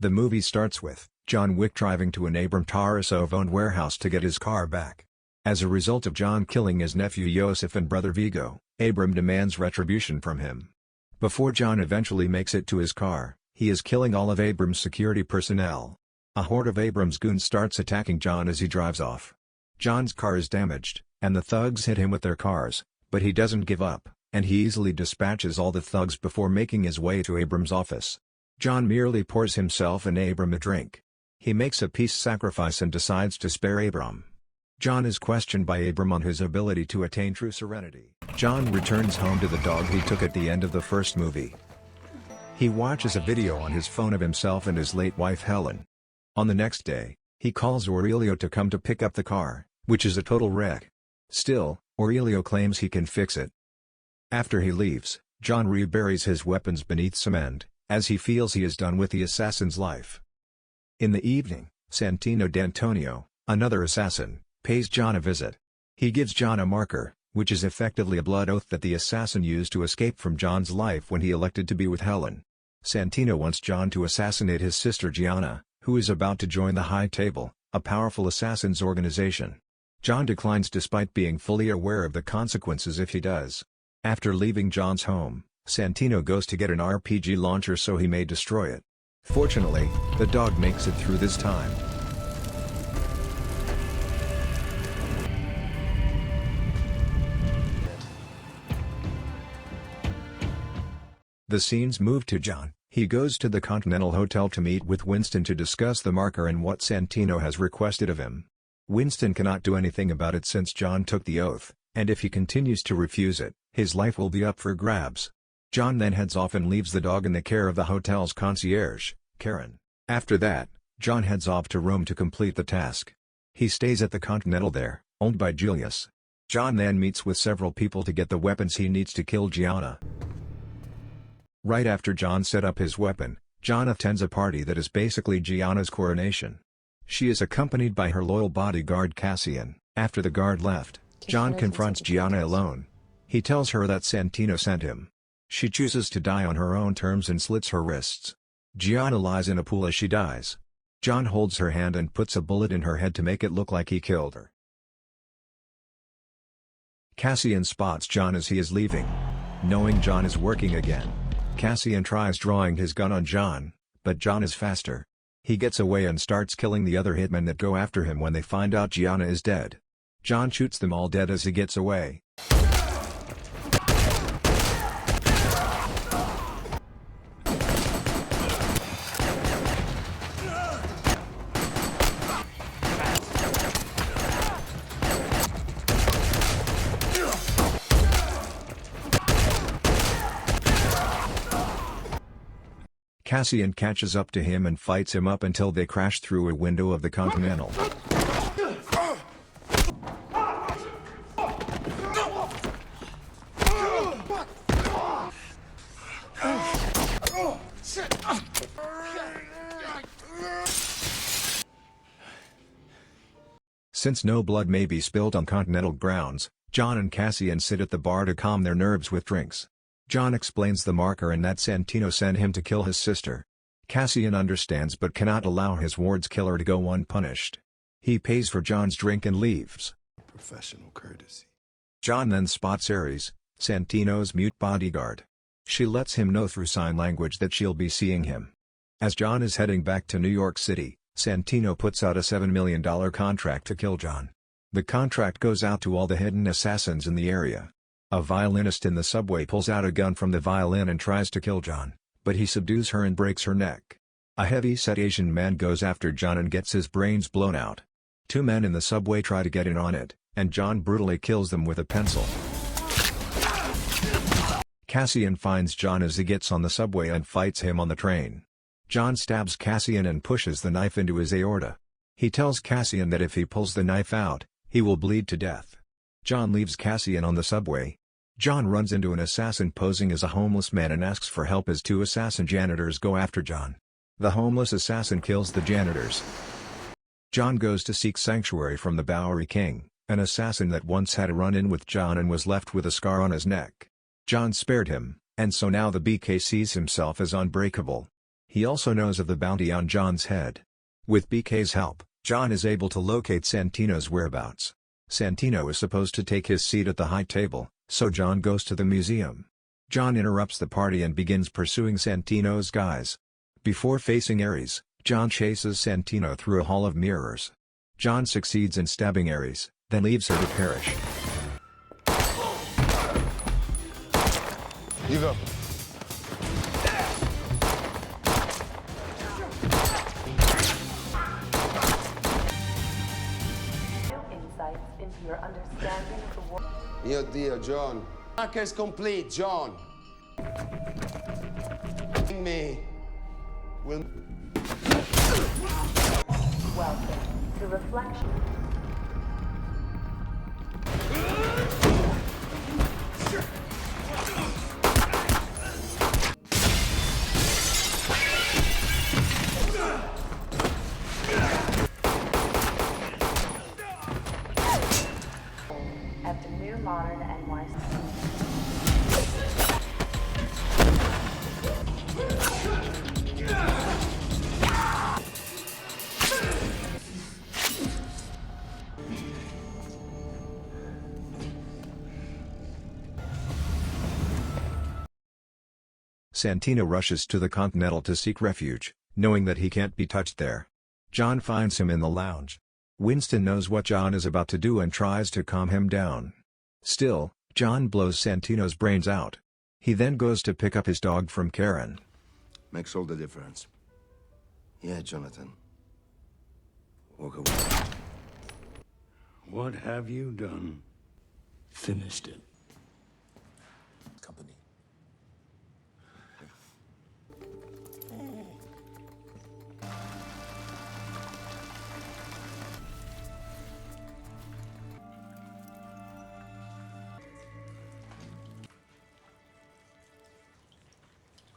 The movie starts with John Wick driving to an Abram Tarasov-owned warehouse to get his car back. As a result of John killing his nephew Yosef and brother Vigo, Abram demands retribution from him. Before John eventually makes it to his car, he is killing all of Abram's security personnel. A horde of Abram's goons starts attacking John as he drives off. John's car is damaged, and the thugs hit him with their cars, but he doesn't give up, and he easily dispatches all the thugs before making his way to Abram's office. John merely pours himself and Abram a drink. He makes a peace sacrifice and decides to spare Abram. John is questioned by Abram on his ability to attain true serenity. John returns home to the dog he took at the end of the first movie. He watches a video on his phone of himself and his late wife Helen. On the next day, he calls Aurelio to come to pick up the car, which is a total wreck. Still, Aurelio claims he can fix it. After he leaves, John reburies his weapons beneath cement, as he feels he is done with the assassin's life. In the evening, Santino D'Antonio, another assassin, pays John a visit. He gives John a marker, which is effectively a blood oath that the assassin used to escape from John's life when he elected to be with Helen. Santino wants John to assassinate his sister Gianna, who is about to join the High Table, a powerful assassins organization. John declines despite being fully aware of the consequences if he does. After leaving John's home, Santino goes to get an RPG launcher so he may destroy it. Fortunately, the dog makes it through this time. The scenes move to John. He goes to the Continental Hotel to meet with Winston to discuss the marker and what Santino has requested of him. Winston cannot do anything about it since John took the oath, and if he continues to refuse it, his life will be up for grabs. John then heads off and leaves the dog in the care of the hotel's concierge, Karen. After that, John heads off to Rome to complete the task. He stays at the Continental there, owned by Julius. John then meets with several people to get the weapons he needs to kill Gianna. Right after John set up his weapon, John attends a party that is basically Gianna's coronation. She is accompanied by her loyal bodyguard Cassian. After the guard left, John confronts Gianna alone. He tells her that Santino sent him. She chooses to die on her own terms and slits her wrists. Gianna lies in a pool as she dies. John holds her hand and puts a bullet in her head to make it look like he killed her. Cassian spots John as he is leaving. Knowing John is working again, Cassian tries drawing his gun on John, but John is faster. He gets away and starts killing the other hitmen that go after him when they find out Gianna is dead. John shoots them all dead as he gets away. Cassian catches up to him and fights him up until they crash through a window of the Continental. Since no blood may be spilled on Continental grounds, John and Cassian sit at the bar to calm their nerves with drinks. John explains the marker and that Santino sent him to kill his sister. Cassian understands but cannot allow his ward's killer to go unpunished. He pays for John's drink and leaves. Professional courtesy. John then spots Ares, Santino's mute bodyguard. She lets him know through sign language that she'll be seeing him. As John is heading back to New York City, Santino puts out a $7 million contract to kill John. The contract goes out to all the hidden assassins in the area. A violinist in the subway pulls out a gun from the violin and tries to kill John, but he subdues her and breaks her neck. A heavy-set Asian man goes after John and gets his brains blown out. Two men in the subway try to get in on it, and John brutally kills them with a pencil. Cassian finds John as he gets on the subway and fights him on the train. John stabs Cassian and pushes the knife into his aorta. He tells Cassian that if he pulls the knife out, he will bleed to death. John leaves Cassian on the subway. John runs into an assassin posing as a homeless man and asks for help as two assassin janitors go after John. The homeless assassin kills the janitors. John goes to seek sanctuary from the Bowery King, an assassin that once had a run-in with John and was left with a scar on his neck. John spared him, and so now the BK sees himself as unbreakable. He also knows of the bounty on John's head. With BK's help, John is able to locate Santino's whereabouts. Santino is supposed to take his seat at the high table, so John goes to the museum. John interrupts the party and begins pursuing Santino's guys. Before facing Ares, John chases Santino through a hall of mirrors. John succeeds in stabbing Ares, then leaves her to perish. You go. Insights into your understanding of the world. Mio Dio, John. Hacker is complete, John. Me. Will. Welcome to Reflection. At the new modern NYC. Santino rushes to the Continental to seek refuge, knowing that he can't be touched there. John finds him in the lounge. Winston knows what John is about to do and tries to calm him down. Still, John blows Santino's brains out. He then goes to pick up his dog from Karen. Makes all the difference. Yeah, Jonathan. Walk away. What have you done? Finished it. Company.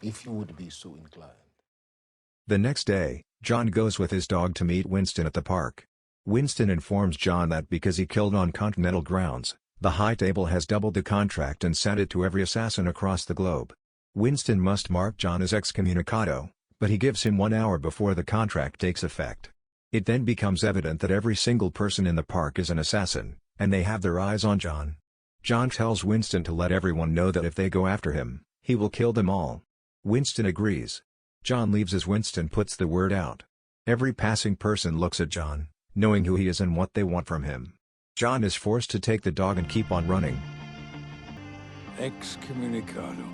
If you would be so inclined. The next day, John goes with his dog to meet Winston at the park. Winston informs John that because he killed on Continental grounds, the High Table has doubled the contract and sent it to every assassin across the globe. Winston must mark John as Excommunicado, but he gives him 1 hour before the contract takes effect. It then becomes evident that every single person in the park is an assassin, and they have their eyes on John. John tells Winston to let everyone know that if they go after him, he will kill them all. Winston agrees. John leaves as Winston puts the word out. Every passing person looks at John, knowing who he is and what they want from him. John is forced to take the dog and keep on running. Excommunicado.